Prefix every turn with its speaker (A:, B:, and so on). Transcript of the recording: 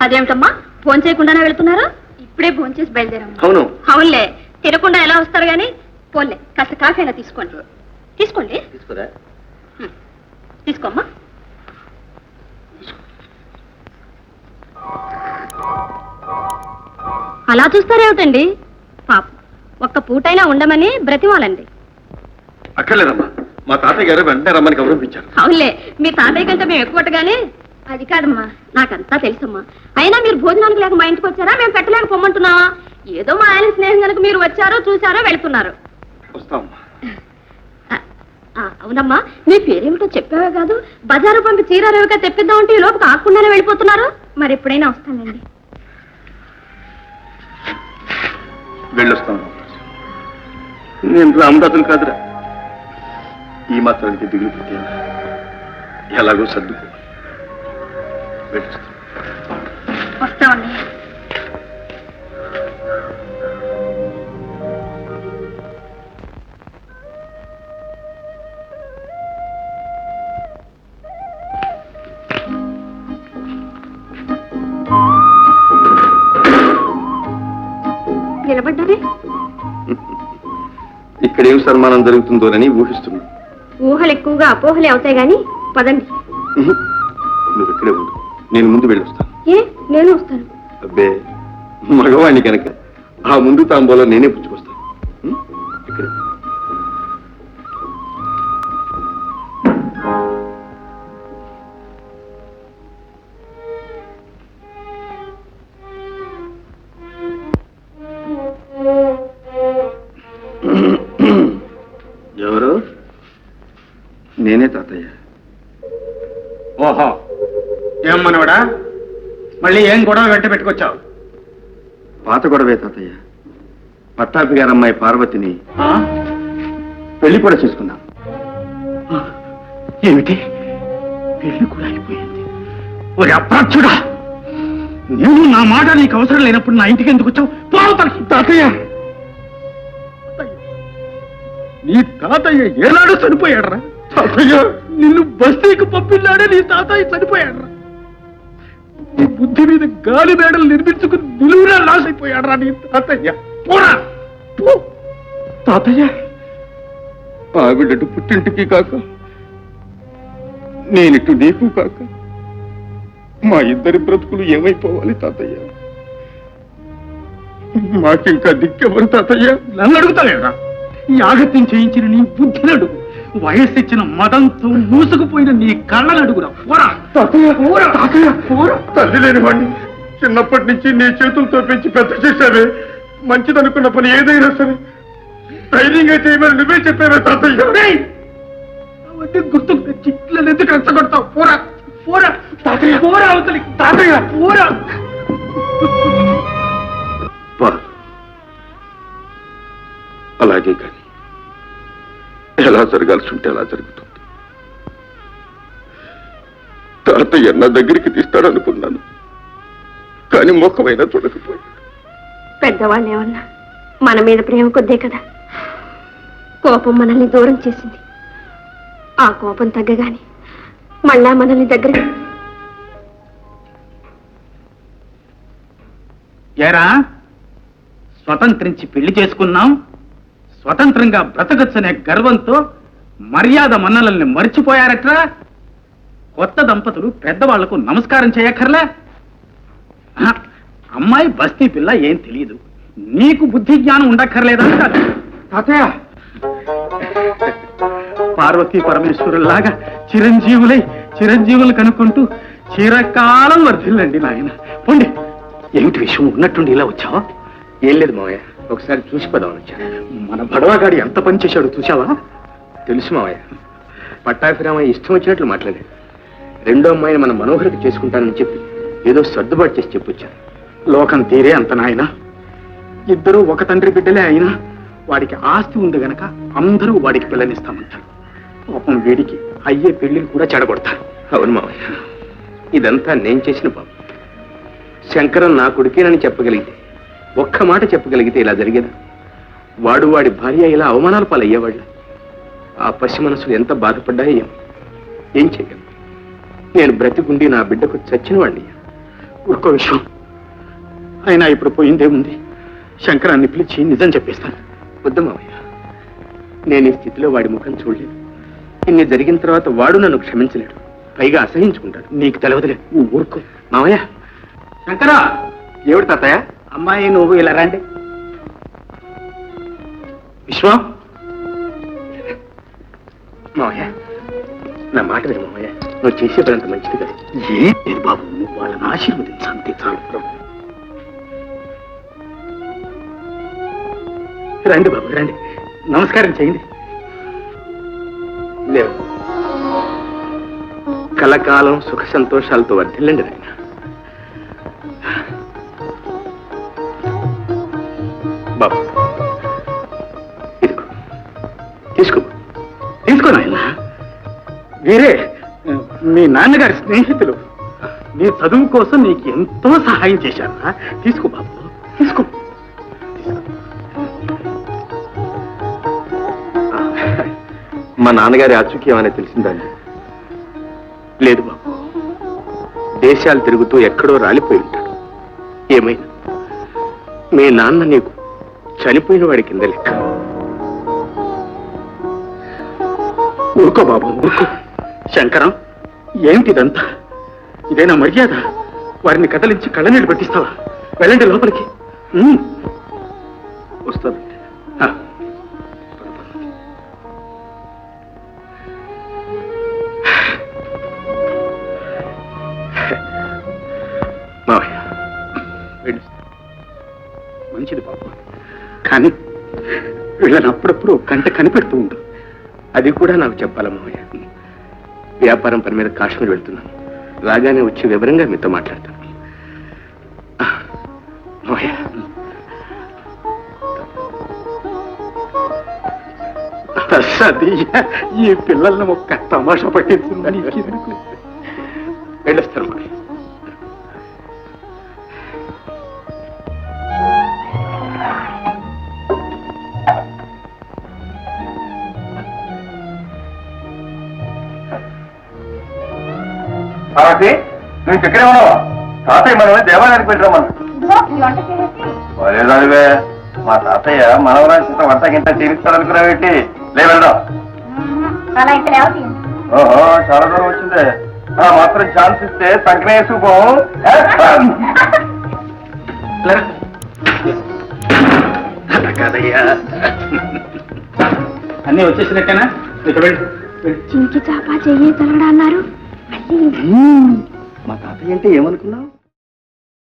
A: అదేమిటమ్మా ఫోన్ చేయకుండానే వెళ్తున్నారా? ఇప్పుడే ఫోన్ చేసి బయలుదేరాము.
B: అవును.
A: అవునులే, తినకుండా ఎలా వస్తారు గాని. పోన్లే, కాస్త కాఫీ అయినా తీసుకోండి. తీసుకోండి.
B: తీసుకురా.
A: తీసుకోమ్మా. అలా చూస్తారేమిటండి? పాప ఒక్క పూటైనా ఉండమని బ్రతిమాలండి.
B: అక్కర్లేదమ్మా, మా తాతయ్య గారు వెంటనే రమ్మని గౌరవించారు.
A: అవునులే, మీ తాతయ్య కంటే మేము ఎక్కువగానే. అది కాదమ్మా, నాకంతా తెలుసమ్మా. అయినా మీరు భోజనానికి లేక మా ఇంటికి వచ్చారా? మేము పెట్టలేక పొమ్మంటున్నావా? ఏదో మా ఆయన స్నేహం కనుక మీరు వచ్చారో చూసారో వెళ్తున్నారు.
B: వస్తామమ్మా.
A: అవునమ్మా, మీ పేరేమిటో చెప్పావే కాదు. బజారు పంపి చీర రేవుగా తెప్పిద్దామంటే ఈ లోపు కాకుండానే వెళ్ళిపోతున్నారు. మరి ఎప్పుడైనా వస్తానండి.
B: వెళ్ళొస్తాను. నేను రామదాసులు కాదురా. ఈ మాత్రానికి దిగులు పెట్టాను. ఎలాగో సర్దుకో.
A: వస్తామండి. నిలబడ్డారే?
B: ఇక్కడేం సన్మానం జరుగుతుందోనని ఊహిస్తున్నా.
A: ఊహలు ఎక్కువగా అపోహలే అవుతాయి గాని పదండి.
B: నువ్వు ఇక్కడే ఉండు, నేను ముందు వెళ్ళొస్తాను.
A: ఏ, నేను వస్తాను.
B: అబ్బే, మగవాణ్ణి కనుక ఆ ముందు తాంబూలో నేనే పుచ్చుకొస్తాను. ఇక్కడే. ఎవరు? నేనే తాతయ్య.
C: ఓహో, ఏం మనవడా, మళ్ళీ ఏం గొడవ వెంట పెట్టుకొచ్చావు?
B: పాత గొడవే తాతయ్య. పట్టాపి గారు అమ్మాయి పార్వతిని పెళ్లి కూడా చేసుకున్నాం.
C: ఏమిటి, పెళ్లి కూడా అయిపోయింది? ఓ అప్రాచ్యుడా, నేను నా మాట నీకు అవసరం లేనప్పుడు నా ఇంటికి ఎందుకు వచ్చావు? తాతయ్య, నీ తాతయ్య ఏనాడు చనిపోయాడరా? తాతయ్య, నిన్ను బస్తీకి పంపిన్నాడే నీ తాతయ్య చనిపోయాడరా? నీ బుద్ధి మీద గాలి మేడలు నిర్మించుకుని నిలువునా నాశైపోయాడరా నీ తాతయ్య? పోరా పో.
B: తాతయ్య, ఆవిడటు పుట్టింటికి కాక నేనిటు నీకు కాక మా ఇద్దరి బ్రతుకులు ఏమైపోవాలి తాతయ్య? మాకింకా దిక్కెవరు తాతయ్య?
C: నన్ను అడుగుతావేరా? ఈ ఆగత్యం చేయించిన నీ బుద్ధిని అడుగు. వయస్సు ఇచ్చిన మదంతో మూసుకుపోయిన నీ కళ్ళను అడుగురా. పోరా
B: తాతయ్య, పోరా తాతయ్య, పోరా. తల్లి లేని వాడిని చిన్నప్పటి నుంచి నీ చేతులతో పెంచి పెద్ద చేశావే. మంచిదనుకున్న పని ఏదైనా సరే ధైర్యంగా చేయమని నువ్వే చెప్పావే తాతయ్య.
C: అవన్నీ గుర్తుకు తెచ్చి ఇట్లా ఎందుకు రెచ్చగొడతావు? పోరా పోరా తాతయ్య, పోరా అవతలికి. తాతయ్య, పోరా.
B: అలాగే కానీ ఎలా జరగాల్సి ఉంటే అలా జరుగుతుంది. తాతయ్య నా దగ్గరికి తీస్తాడనుకున్నాను, కానీ ముఖమైనా చూడకపోయాడు.
A: పెద్దవాళ్ళు ఏమన్నా మన మీద ప్రేమ కొద్దే కదా. కోపం మనల్ని దూరం చేసింది. ఆ కోపం తగ్గగానే మళ్ళా మనల్ని దగ్గర.
C: ఏరా, స్వతంత్రించి పెళ్లి చేసుకున్నాం, స్వతంత్రంగా బ్రతకచ్చనే గర్వంతో మర్యాద మన్నలల్ని మర్చిపోయారట్రా? కొత్త దంపతులు పెద్దవాళ్లకు నమస్కారం చేయక్కర్లే? అమ్మాయి బస్తీ పిల్ల ఏం తెలియదు, నీకు బుద్ధి జ్ఞానం ఉండక్కర్లేదా? తాతయ్య, పార్వతీ పరమేశ్వరులాగా చిరంజీవులు కనుక్కుంటూ చిరకాలం వర్ధిల్లండి నాయన. పోండి. ఏమిటి విషయం? ఉన్నట్టుండి ఇలా వచ్చావా?
B: ఏం లేదు మావయ్య, ఒకసారి చూసి పోదామని వచ్చాను.
C: మన బడవాగాడి ఎంత పని చేశాడు చూసావా?
B: తెలుసు మావయ్య, పట్టాభిరామయ్య ఇష్టం వచ్చినట్లు మాట్లాడాడు. రెండో అమ్మాయిని మన మనోహరికి చేసుకుంటానని చెప్పి ఏదో సర్దుబాటు చేసి చెప్పొచ్చాను.
C: లోకం తీరే అంత నాయన. ఇద్దరూ ఒక తండ్రి బిడ్డలే అయినా వాడికి ఆస్తి ఉంది గనక అందరూ వాడికి పిల్లనిస్తామంటారు. పాపం వీడికి అయ్యే పెళ్లిని కూడా చెడగొడతారు.
B: అవును మావయ్య, ఇదంతా నేను చేసిన పాపం. శంకరం నా కొడుకేనని చెప్పగలిగితే, ఒక్క మాట చెప్పగలిగితే ఇలా జరిగేదా? వాడు వాడి భార్య ఇలా అవమానాల పాలయ్యేవాళ్ళ. ఆ పసి మనసులు ఎంత బాధపడ్డాయో ఏం చేయగలను? నేను బ్రతికుండి నా బిడ్డకు చచ్చిన వాడిని.
C: ఊరుకో విషయం. అయినా ఇప్పుడు పోయిందేముంది, శంకరాన్ని పిలిచి నిజం చెప్పేస్తాను.
B: వద్దు మావయ్య, నేను ఈ స్థితిలో వాడి ముఖం చూడలేదు. ఇన్ని జరిగిన తర్వాత వాడు నన్ను క్షమించలేడు, పైగా అసహించుకుంటాడు.
C: నీకు తెలవదులే, నువ్వు ఊరుకో.
B: మావయ్య,
C: శంకరా,
B: ఏమిటి తాతయ్య?
C: అమ్మాయి నువ్వు ఇలా రండి. విశ్వం,
B: మావయ్య నా మాట విను మావయ్య, నువ్వు చేసే పనంత మంచిది కదా.
C: ఏం లేదు బాబు, నువ్వు వాళ్ళని ఆశీర్వదించు, అంతే చాలు. రండి బాబు రండి, నమస్కారం చేయండి.
B: లేవు, కలకాలం సుఖ సంతోషాలతో వర్ధిల్లండి నాయన. బాబు ఇదిగో, తీసుకో.
C: తీసుకో నాయన. వీరే మీ నాన్నగారి స్నేహితులు, నీ చదువు కోసం నీకు ఎంతో సహాయం చేశారా. తీసుకో బాబు, తీసుకో.
B: మా నాన్నగారి ఆచూక్యం అనేది తెలిసిందండి? లేదు బాబు, దేశాలు తిరుగుతూ ఎక్కడో రాలిపోయి ఉంటాడు. ఏమైనా మీ నాన్న నీకు చనిపోయిన వాడి కింద లెక్క.
C: ఊరుకో బాబు, ఊరుకో. శంకరం, ఏమిటిదంతా? ఇదేనా మర్యాద? వారిని కదలించి కళ్ళనీళ్ళు పెట్టిస్తావా? వెళ్ళండి లోపలికి.
B: వస్తుంది. మావయ్య,
C: మంచిది బాబు, కానీ వీళ్ళని అప్పుడప్పుడు కంట కనిపెడుతూ ఉండు.
B: అది కూడా నాకు చెప్పాలా మావయ్య? వ్యాపారం పని మీద కాశ్మీర్ వెళ్తున్నాను, రాగానే వచ్చి వివరంగా మీతో మాట్లాడతాను. మావయ్య,
C: సతీయ, ఈ పిల్లల్ని ఒక్క తమాషా పట్టించిందని
B: వెళ్ళొస్తాను మావయ్య.
D: నువ్వు ఇక్కడే ఉన్నావా? తాతయ్య మనమే దేవాలయానికి పెట్టామన్నా. లేదానివే, మా తాతయ్య మనవరాశిత వంట గింట చేయిస్తాడనుకున్నావేంటి? లే వెళ్దాం. ఓహో, చాలా దూరం వచ్చిందే. మాత్రం ఛాన్స్ ఇస్తే తగ్గనే వేసుకుపోం.
C: కాదయ్యా, అన్నీ వచ్చేసినట్టేనా? ఇక వెళ్ళి.
A: చింకి చాప చెయ్యి తలగడా అన్నారు.
D: మా తాతయ్య అంటే ఏమనుకున్నావు?